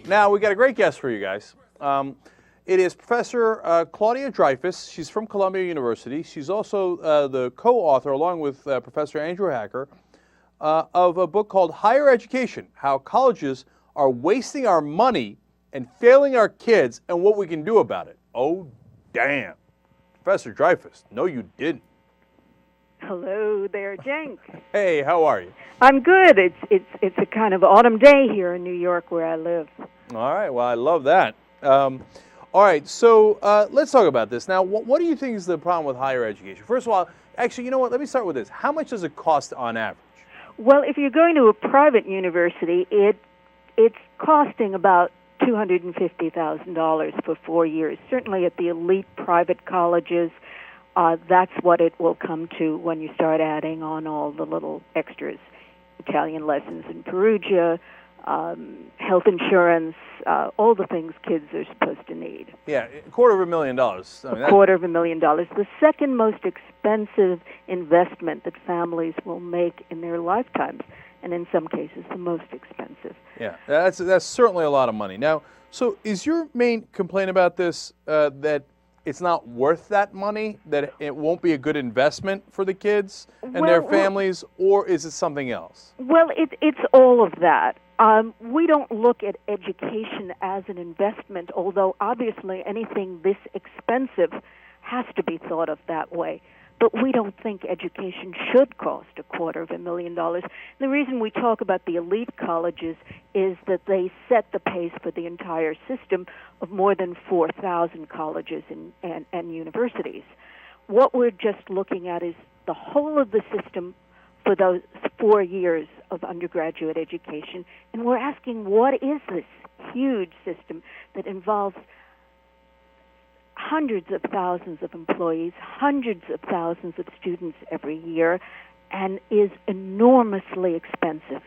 Now, we got a great guest for you guys. It is Professor Claudia Dreifus. She's from Columbia University. She's also the co-author, along with Professor Andrew Hacker, of a book called Higher Education, How Colleges Are Wasting Our Money and Failing Our Kids and What We Can Do About It. Oh, damn. Professor Dreifus, no you didn't. Hello there, Jenk. Hey, how are you? I'm good. It's a kind of autumn day here in New York where I live. All right, well, I love that. All right, so let's talk about this. Now, what do you think is the problem with higher education? First of all, actually, you know what? Let me start with this. How much does it cost on average? Well, if you're going to a private university, it's costing about $250,000 for 4 years. Certainly at the elite private colleges, that's what it will come to when you start adding on all the little extras. Italian lessons in Perugia, health insurance, all the things kids are supposed to need. Yeah, $250,000. I mean, $250,000. The second most expensive investment that families will make in their lifetimes, and in some cases the most expensive. Yeah, that's certainly a lot of money. Now, so is your main complaint about this that it's not worth that money, that it won't be a good investment for the kids and their families, or is it something else? Well, it's all of that. We don't look at education as an investment, although obviously anything this expensive has to be thought of that way. But we don't think education should cost $250,000. The reason we talk about the elite colleges is that they set the pace for the entire system of more than 4,000 colleges and universities. What we're just looking at is the whole of the system for those 4 years of undergraduate education, and we're asking, what is this huge system that involves hundreds of thousands of employees, hundreds of thousands of students every year, and is enormously expensive?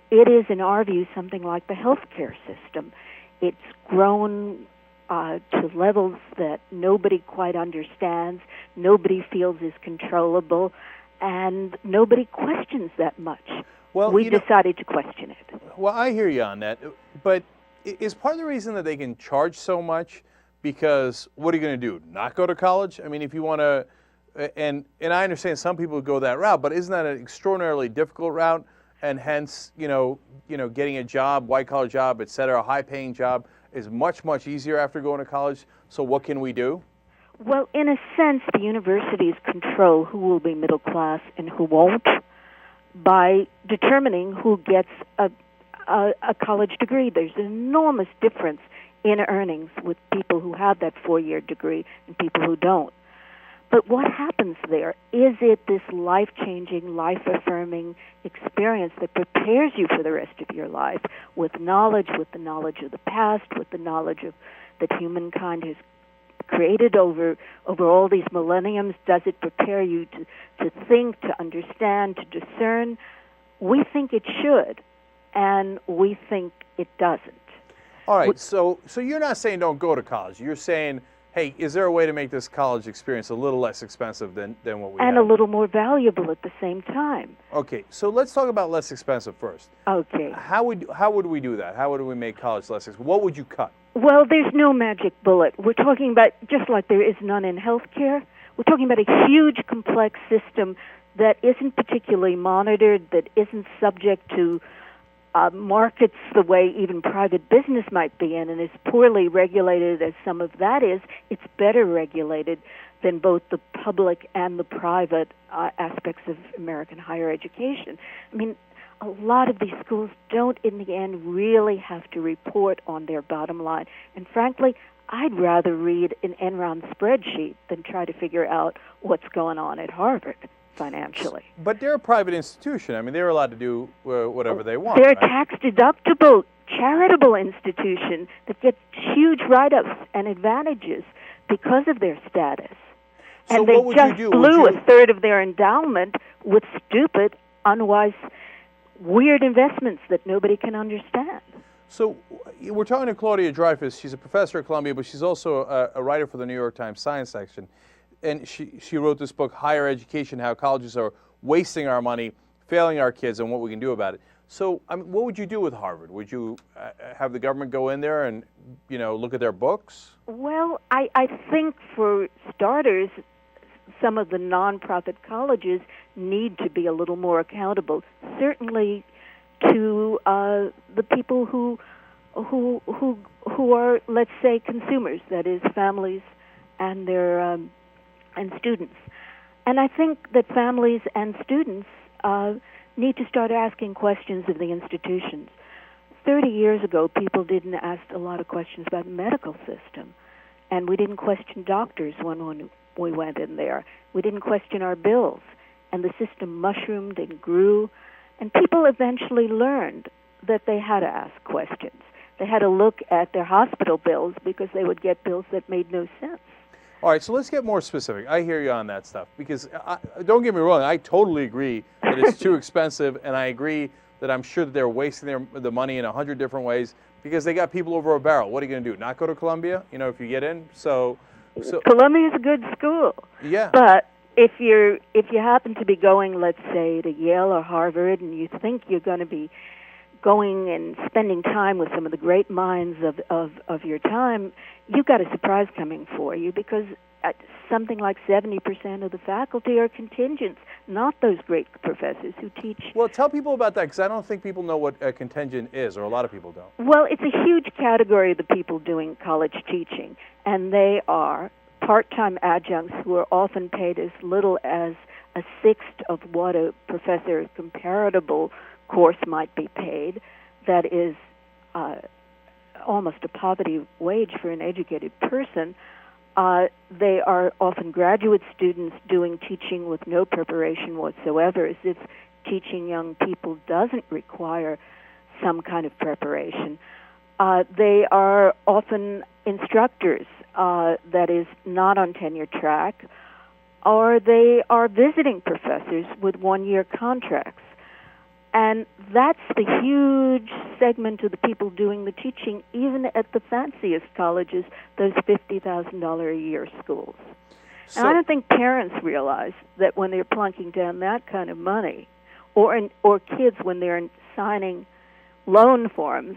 It is, in our view, something like the healthcare system. It's grown to levels that nobody quite understands, nobody feels is controllable, and nobody questions that much. Well, we decided to question it. Well, I hear you on that, but is part of the reason that they can charge so much because what are you going to do, not go to college? I mean, if you want to, and I understand some people go that route, but isn't that an extraordinarily difficult route? And hence, getting a job, white-collar job, et cetera, a high-paying job is much, much easier after going to college. So what can we do? Well, in a sense, the universities control who will be middle class and who won't by determining who gets a college degree. There's an enormous difference in earnings with people who have that 4-year degree and people who don't. But what happens there? Is it this life-changing, life-affirming experience that prepares you for the rest of your life with the knowledge of the past, with the knowledge of that humankind has created over all these millenniums? Does it prepare you to think, to understand, to discern? We think it should, and we think it doesn't. All right, so you're not saying don't go to college. You're saying, hey, is there a way to make this college experience a little less expensive than what we have? And a little more valuable at the same time. Okay, so let's talk about less expensive first. Okay. How would we do that? How would we make college less expensive? What would you cut? Well, there's no magic bullet. We're talking about, just like there is none in healthcare, we're talking about a huge, complex system that isn't particularly monitored, that isn't subject to markets the way even private business might be in, and is poorly regulated as some of that is. It's better regulated than both the public and the private aspects of American higher education. I mean, a lot of these schools don't, in the end, really have to report on their bottom line. And frankly, I'd rather read an Enron spreadsheet than try to figure out what's going on at Harvard financially. But they're a private institution. I mean, they're allowed to do whatever they want. They're a right? tax-deductible, charitable institution that gets huge write-ups and advantages because of their status. So and they just blew a third of their endowment with stupid, unwise, weird investments that nobody can understand. So we're talking to Claudia Dreifus. She's a professor at Columbia, but she's also a writer for the New York Times Science section. And she wrote this book, Higher Education, How Colleges Are Wasting Our Money, Failing Our Kids, and What We Can Do About It. So, I mean, what would you do with Harvard? Would you have the government go in there and, look at their books? Well, I think for starters, some of the nonprofit colleges need to be a little more accountable, certainly to the people who are, let's say, consumers, that is, families and their and students. And I think that families and students need to start asking questions of the institutions. 30 years ago, people didn't ask a lot of questions about the medical system, and we didn't question doctors when we went in there. We didn't question our bills, and the system mushroomed and grew, and people eventually learned that they had to ask questions. They had to look at their hospital bills because they would get bills that made no sense. All right, so let's get more specific. I hear you on that stuff because, don't get me wrong, I totally agree that it's too expensive, and I agree that I'm sure that they're wasting the money in 100 different ways because they got people over a barrel. What are you going to do, not go to Columbia, if you get in? So Columbia is a good school. Yeah. But if you happen to be going, let's say, to Yale or Harvard, and you think you're going to be going and spending time with some of the great minds of your time, you've got a surprise coming for you because something like 70% of the faculty are contingents, not those great professors who teach. Well, tell people about that because I don't think people know what a contingent is, or a lot of people don't. Well, it's a huge category of the people doing college teaching, and they are part-time adjuncts who are often paid as little as a sixth of what a professor of comparable course might be paid. That is almost a poverty wage for an educated person. They are often graduate students doing teaching with no preparation whatsoever, as if teaching young people doesn't require some kind of preparation. They are often instructors, that is, not on tenure track, or they are visiting professors with one-year contracts. And that's the huge segment of the people doing the teaching, even at the fanciest colleges, those $50,000 a year schools. And I don't think parents realize that when they're plunking down that kind of money, or kids when they're signing loan forms,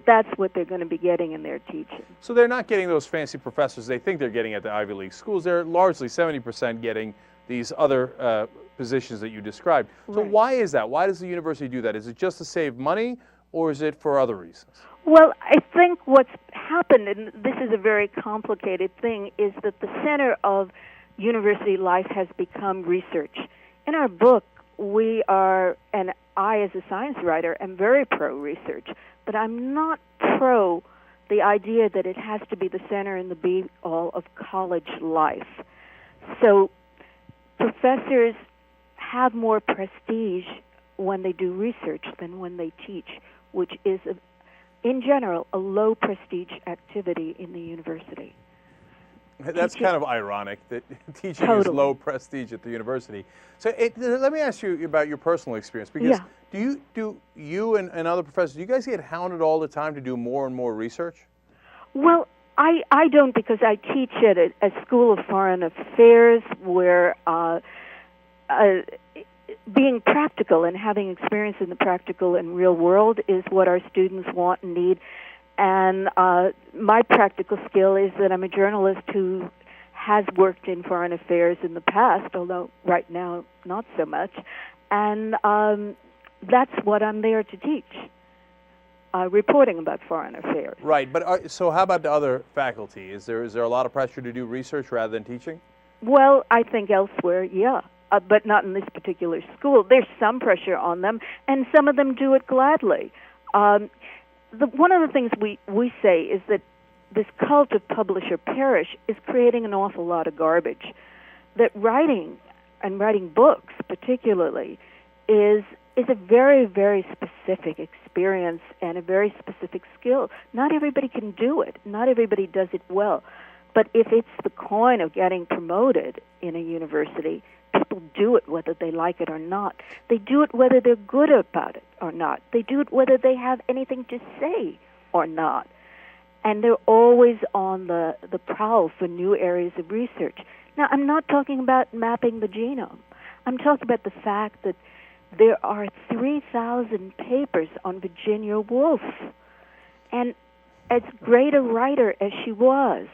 that's what they're going to be getting in their teaching. So they're not getting those fancy professors they think they're getting at the Ivy League schools. They're largely 70% getting these other positions that you described. So Right. Why is that? Why does the university do that? Is it just to save money, or is it for other reasons? Well, I think what's happened, and this is a very complicated thing, is that the center of university life has become research. In our book, we are, and I as a science writer am very pro-research, but I'm not pro the idea that it has to be the center and the be-all of college life. So professors have more prestige when they do research than when they teach, which is, in general, a low prestige activity in the university. That's Teaching, kind of ironic that teaching totally. is low prestige at the university. So let me ask you about your personal experience, because do you and other professors, do you guys get hounded all the time to do more and more research? Well, I don't, because I teach at a School of Foreign Affairs where being practical and having experience in the practical and real world is what our students want and need. And my practical skill is that I'm a journalist who has worked in foreign affairs in the past, although right now not so much. And that's what I'm there to teach, reporting about foreign affairs. Right, but so how about the other faculty? Is there a lot of pressure to do research rather than teaching? Well, I think elsewhere, yeah. But not in this particular school. There's some pressure on them, and some of them do it gladly. One of the things we say is that this cult of publish or perish is creating an awful lot of garbage. That writing, and writing books particularly, is a very, very specific experience and a very specific skill. Not everybody can do it. Not everybody does it well. But if it's the coin of getting promoted in a university, people do it whether they like it or not. They do it whether they're good about it or not. They do it whether they have anything to say or not. And they're always on the prowl for new areas of research. Now, I'm not talking about mapping the genome. I'm talking about the fact that there are 3,000 papers on Virginia Woolf. And as great a writer as she was,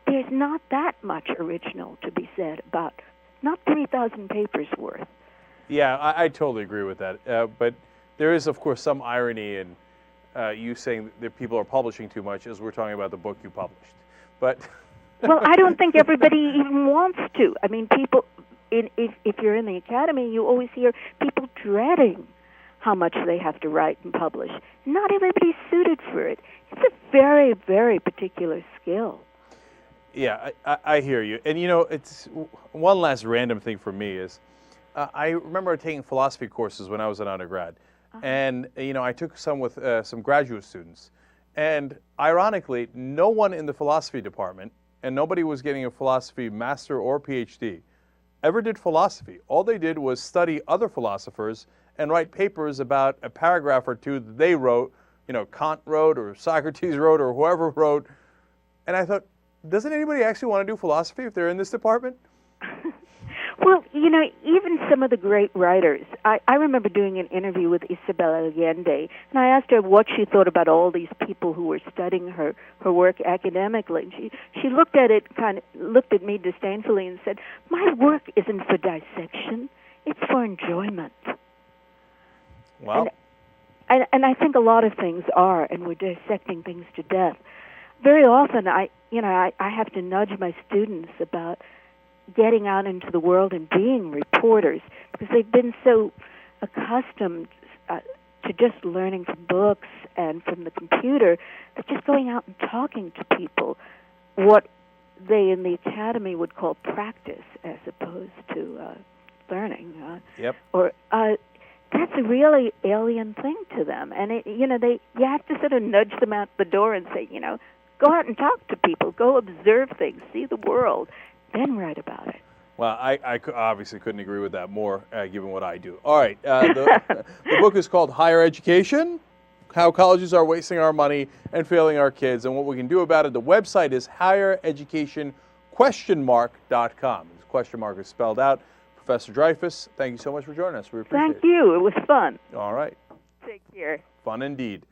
there's not that much original to be said about, not 3,000 papers worth. Yeah, I totally agree with that. But there is, of course, some irony in you saying that people are publishing too much as we're talking about the book you published. But well, I don't think everybody even wants to. I mean, people, if you're in the academy, you always hear people dreading how much they have to write and publish. Not everybody's suited for it. It's a very, very particular skill. Yeah, I hear you. And, you know, it's one last random thing for me is I remember taking philosophy courses when I was an undergrad. And, you know, I took some with some graduate students. And ironically, no one in the philosophy department, and nobody was getting a philosophy master or PhD, ever did philosophy. All they did was study other philosophers and write papers about a paragraph or two that they wrote, you know, Kant wrote or Socrates wrote or whoever wrote. And I thought, doesn't anybody actually want to do philosophy if they're in this department? Well, you know, even some of the great writers. I remember doing an interview with Isabel Allende, and I asked her what she thought about all these people who were studying her work academically. And she looked at it, looked at me disdainfully and said, "My work isn't for dissection; it's for enjoyment." Well, and I think a lot of things are, and we're dissecting things to death. Very often, I have to nudge my students about getting out into the world and being reporters because they've been so accustomed to just learning from books and from the computer that just going out and talking to people, what they in the academy would call practice as opposed to learning. Yep. Or that's a really alien thing to them, and you have to sort of nudge them out the door and say, you know, go out and talk to people, go observe things, see the world, then write about it. Well, I obviously couldn't agree with that more, given what I do. All right, the book is called Higher Education, How Colleges Are Wasting Our Money and Failing Our Kids, and what we can do about it. The website is highereducation.com. This question mark is spelled out. Professor Dreifus, thank you so much for joining us. We appreciate it. Thank you. It was fun. All right. Take care. Fun indeed.